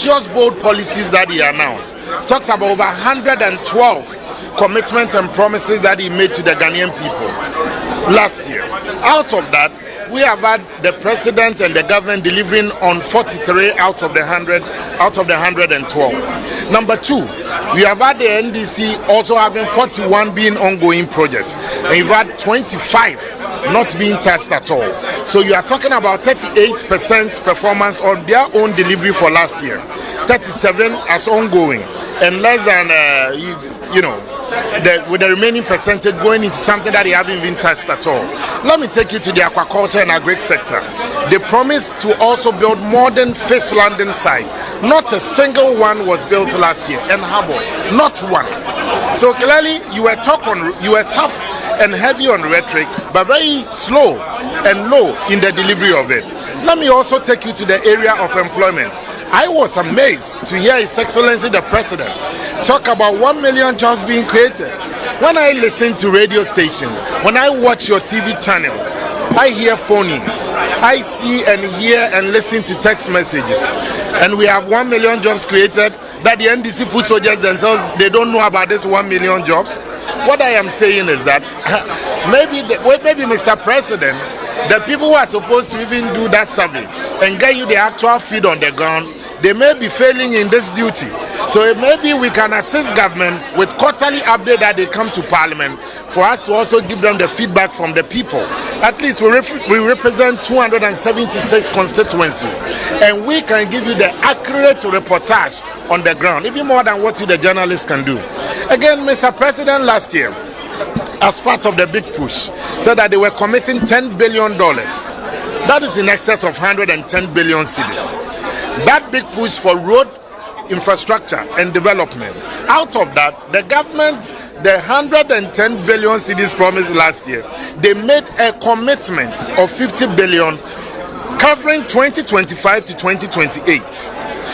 ambitious, bold policies that he announced. Talks about over 112 commitments and promises that he made to the Ghanaian people last year. Out of that, we have had the president and the government delivering on 43 out of the 112. Number two, we have had the NDC also having 41 being ongoing projects, and you've had 25 not being touched at all. So you are talking about 38% performance on their own delivery for last year, 37 as ongoing, and less than with the remaining percentage going into something that they haven't been touched at all. Let me take you to the aquaculture and agri sector. They promised to also build modern fish landing site. Not a single one was built last year, and harbors, not one. So clearly you were tough and heavy on rhetoric, but very slow and low in the delivery of it. Let me also take you to the area of employment. I was amazed to hear His Excellency the President talk about 1 million jobs being created. When I listen to radio stations, when I watch your TV channels, I hear phone-ins. I see and hear and listen to text messages. And we have 1 million jobs created that the NDC food soldiers themselves, they don't know about this 1 million jobs. What I am saying is that maybe Mr. President, the people who are supposed to even do that survey and get you the actual feed on the ground, they may be failing in this duty. So maybe we can assist government with quarterly update that they come to Parliament for us to also give them the feedback from the people. At least we represent 276 constituencies, and we can give you the accurate reportage on the ground, even more than what you, the journalists, can do. Again, Mr. President, last year, as part of the big push, said that they were committing $10 billion. That is in excess of 110 billion cedis. That big push for road infrastructure and development. Out of that, the government, the 110 billion cedis promised last year, they made a commitment of 50 billion covering 2025 to 2028.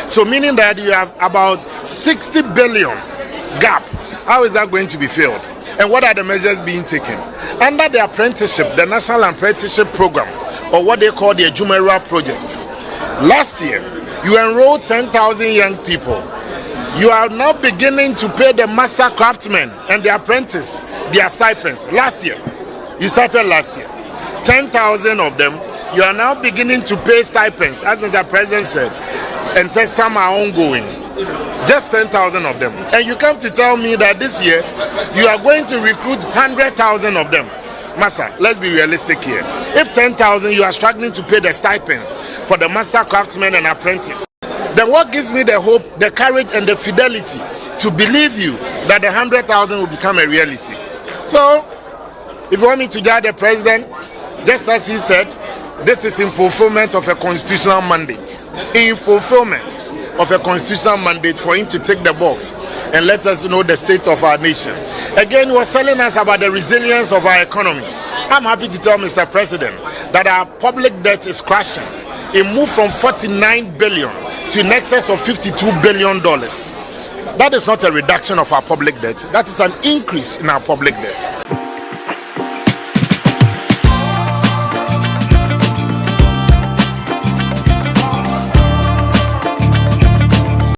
So meaning that you have about 60 billion gap. How is that going to be filled? And what are the measures being taken? Under the apprenticeship, the National Apprenticeship Program, or what they call the Ejumera Project, last year, you enrolled 10,000 young people. You are now beginning to pay the master craftsmen and the apprentice their stipends. Last year, you started last year. 10,000 of them, you are now beginning to pay stipends, as Mr. President said, and said some are ongoing. Just 10,000 of them. And you come to tell me that this year, you are going to recruit 100,000 of them. Master, let's be realistic here. If 10,000, you are struggling to pay the stipends for the master craftsmen and apprentice, then what gives me the hope, the courage, and the fidelity to believe you that the 100,000 will become a reality? So, if you want me to judge the president, just as he said, this is in fulfillment of a constitutional mandate. In fulfillment of a constitutional mandate for him to take the box and let us know the state of our nation. Again, he was telling us about the resilience of our economy. I'm happy to tell Mr. President that our public debt is crashing. It moved from 49 billion to in excess of $52 billion. That is not a reduction of our public debt. That is an increase in our public debt.